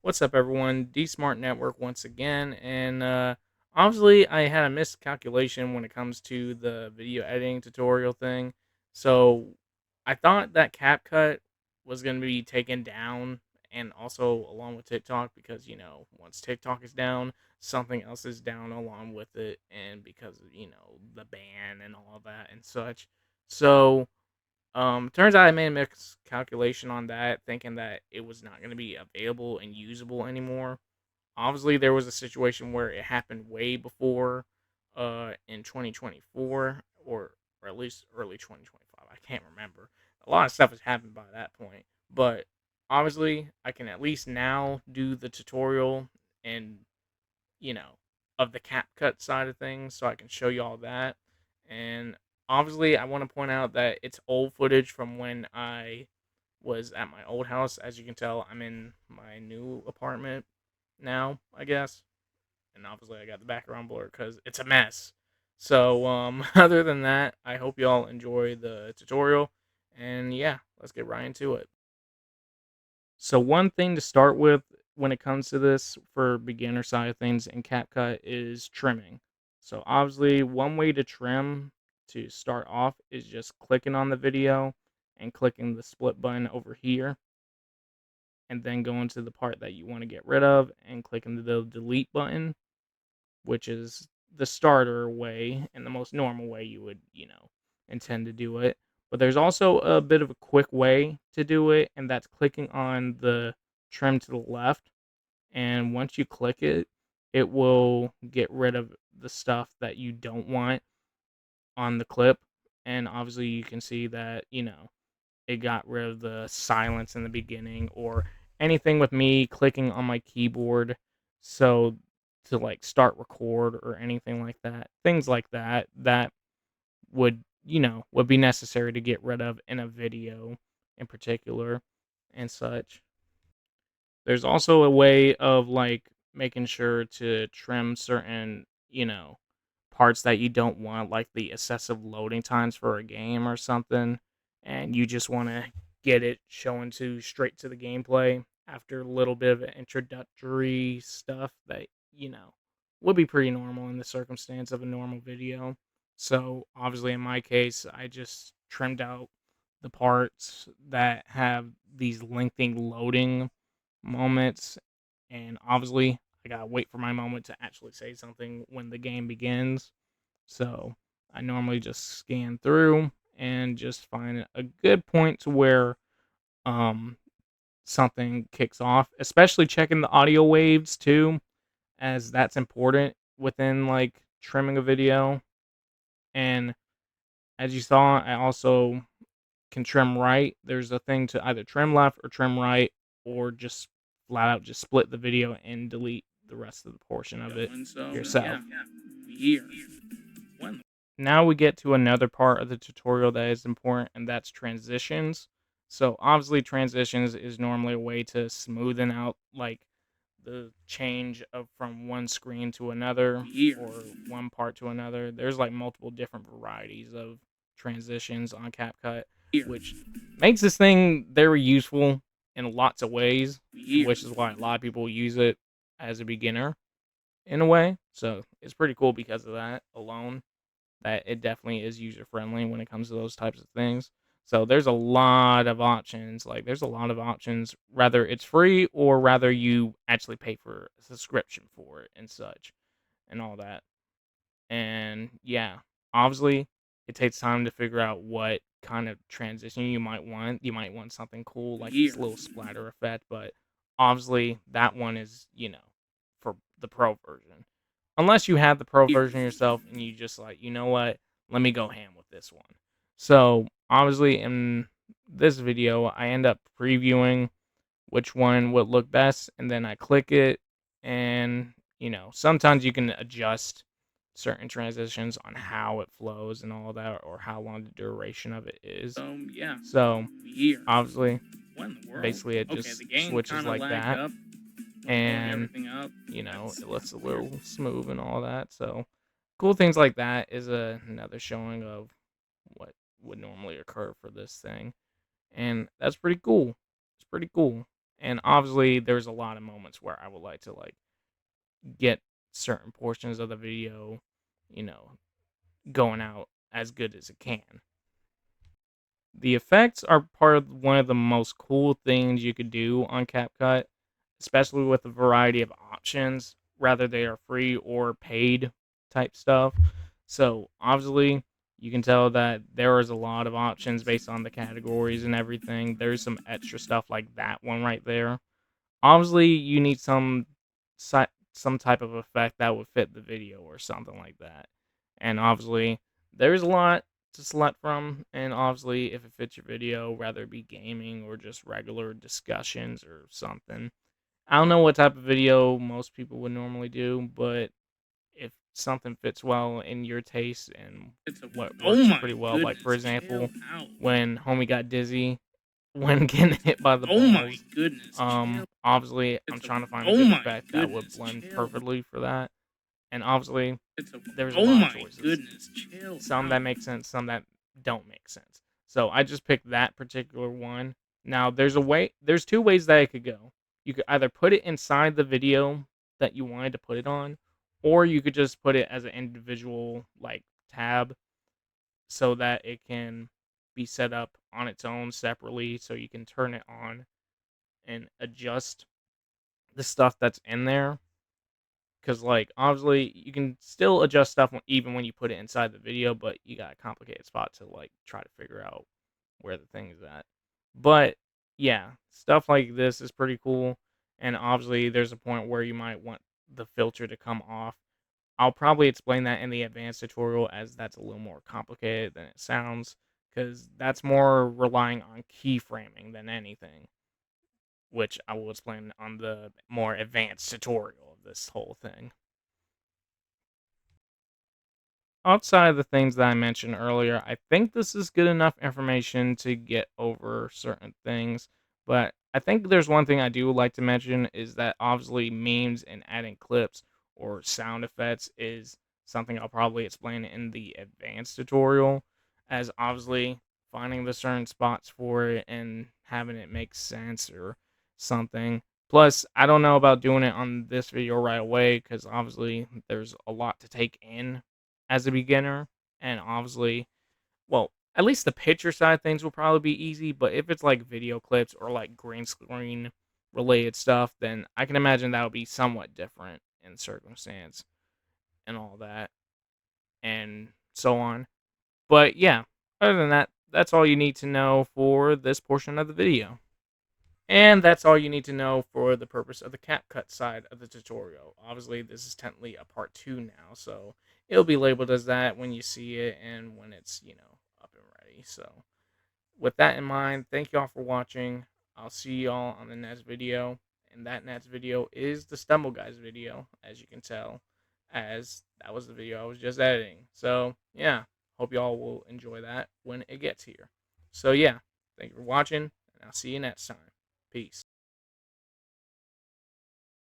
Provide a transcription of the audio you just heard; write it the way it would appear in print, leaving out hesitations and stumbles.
What's up, everyone? D Smart Network once again, and obviously, I had a miscalculation when it comes to the video editing tutorial thing. So, I thought that CapCut was going to be taken down, and also along with TikTok, because once TikTok is down, something else is down along with it, and because of the ban and all of that and such. So, turns out I made a miscalculation on that, thinking that it was not going to be available and usable anymore. Obviously, there was a situation where it happened way before, in 2024, or at least early 2025. I can't remember. A lot of stuff has happened by that point, but obviously, I can at least now do the tutorial and you know, of the CapCut side of things, so I can show you all that. And obviously, I want to point out that it's old footage from when I was at my old house. As you can tell, I'm in my new apartment now, I guess. And obviously, I got the background blur because it's a mess. So, other than that, I hope y'all enjoy the tutorial. And yeah, let's get right into it. So one thing to start with when it comes to this for beginner side of things in CapCut is trimming. So obviously one way to trim to start off is just clicking on the video and clicking the split button over here and then going to the part that you want to get rid of and clicking the delete button, which is the starter way and the most normal way you would, intend to do it. But there's also a bit of a quick way to do it, and that's clicking on the trim to the left. And once you click it, it will get rid of the stuff that you don't want on the clip. And obviously, you can see that, it got rid of the silence in the beginning or anything with me clicking on my keyboard. So to like start record or anything like that, things like that, that would be necessary to get rid of in a video in particular and such. There's also a way of like making sure to trim certain, parts that you don't want, like the excessive loading times for a game or something, and you just want to get it showing to straight to the gameplay after a little bit of introductory stuff that, would be pretty normal in the circumstance of a normal video. So, obviously, in my case, I just trimmed out the parts that have these lengthy loading moments, and obviously, I gotta wait for my moment to actually say something when the game begins. So I normally just scan through and just find a good point to where um something kicks off, especially checking the audio waves too, as that's important within like trimming a video. And as you saw, I also can trim right. There's a thing to either trim left or trim right, or just flat out just split the video and delete the rest of the portion of it yourself. Here. Now we get to another part of the tutorial that is important, and that's transitions. So obviously transitions is normally a way to smoothen out like the change of from one screen to another Here. or one part to another. There's like multiple different varieties of transitions on CapCut, Here. which makes this thing very useful in lots of ways, Here. which is why a lot of people use it as a beginner in a way. So it's pretty cool because of that alone, that it definitely is user friendly when it comes to those types of things. So there's a lot of options. Like there's a lot of options, rather it's free or rather you actually pay for a subscription for it and such and all that. And yeah, obviously it takes time to figure out what kind of transition you might want. You might want something cool like Here. this little splatter effect, but obviously that one is, for the pro version. Unless you have the pro Here. version yourself and you just like, you know what, let me go ham with this one. So obviously in this video, I end up previewing which one would look best, and then I click it, and sometimes you can adjust certain transitions on how it flows and all that, or how long the duration of it is. Yeah. So Here. obviously, What in the world? basically, it Okay, just the game switches kind of like lagged that, up. Pulling and everything up. it That's looks a weird. little smooth and all that. So cool things like that is another showing of what would normally occur for this thing, and that's pretty cool. It's pretty cool. And obviously, there's a lot of moments where I would like to like get certain portions of the video, you know, going out as good as it can. The effects are part of one of the most cool things you could do on CapCut, especially with a variety of options, whether they are free or paid type stuff. So obviously, you can tell that there is a lot of options based on the categories and everything. There's some extra stuff like that one right there. Obviously, you need some type of effect that would fit the video or something like that. And obviously, there's a lot to select from. And obviously, if it fits your video, whether it be gaming or just regular discussions or something. I don't know what type of video most people would normally do, but if something fits well in your taste and It's a what oh works my pretty well, like for goodness, chill example, out. when homie got dizzy when getting hit by the Oh my balls. goodness, chill. Obviously, I'm It's a trying to find a oh good my effect that would goodness, blend chill. perfectly for that. And obviously, It's a there's a oh lot of my choices. goodness, chill Some out. that make sense, some that don't make sense. So I just picked that particular one. Now, there's two ways that it could go. You could either put it inside the video that you wanted to put it on, or you could just put it as an individual like tab so that it can be set up on its own separately so you can turn it on and adjust the stuff that's in there. Because, like, obviously, you can still adjust stuff even when you put it inside the video, but you got a complicated spot to, like, try to figure out where the thing is at. But, yeah, stuff like this is pretty cool. And obviously, there's a point where you might want the filter to come off. I'll probably explain that in the advanced tutorial as that's a little more complicated than it sounds. Because that's more relying on keyframing than anything, which I will explain on the more advanced tutorial of this whole thing. Outside of the things that I mentioned earlier, I think this is good enough information to get over certain things. But I think there's one thing I do like to mention is that obviously memes and adding clips or sound effects is something I'll probably explain in the advanced tutorial, as obviously finding the certain spots for it and having it make sense or something. Plus, I don't know about doing it on this video right away because obviously there's a lot to take in as a beginner, and obviously, well, at least the picture side of things will probably be easy. But if it's like video clips or like green screen related stuff, then I can imagine that would be somewhat different in circumstance and all that, and so on. But yeah, other than that, that's all you need to know for this portion of the video. And that's all you need to know for the purpose of the CapCut side of the tutorial. Obviously, this is technically a part 2 now, so it'll be labeled as that when you see it and when it's, up and ready. So, with that in mind, thank y'all for watching. I'll see y'all on the next video. And that next video is the Stumble Guys video, as you can tell, as that was the video I was just editing. So, yeah, hope y'all will enjoy that when it gets here. So, yeah, thank you for watching, and I'll see you next time. Peace.